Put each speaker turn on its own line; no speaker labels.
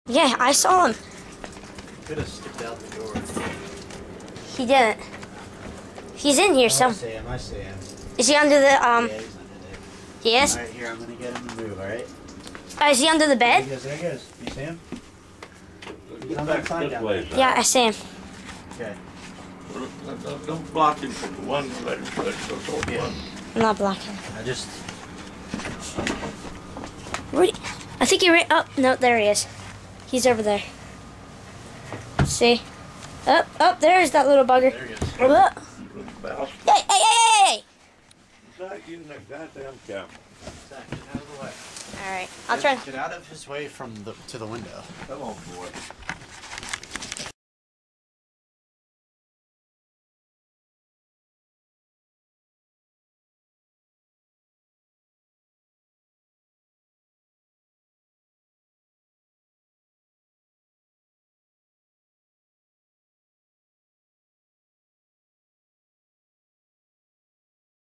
Yeah, I saw him.
Could have skipped out the door.
He didn't. He's in here,
I see him. I see him.
Is he under the,
Yeah, he's under there.
He is?
Alright, here, I'm gonna get him to move, alright?
Is he under the
There
bed?
he goes, there he goes. You see him?
Get
On
back
that side
this
down
way,
there.
Zach.
Yeah, I see him.
Okay.
Don't block him from the one let him go
Yeah.
one.
I'm not blocking.
I just...
Where I think he ran. Oh, no, there he is. He's over there. See? Oh, there's that little bugger.
There he is.
Oh.
Mouse.
Hey!
Zach, using that goddamn camera.
Zach, get out of the way.
Alright, I'll try.
Get out of his way from to the window.
Come on, boy.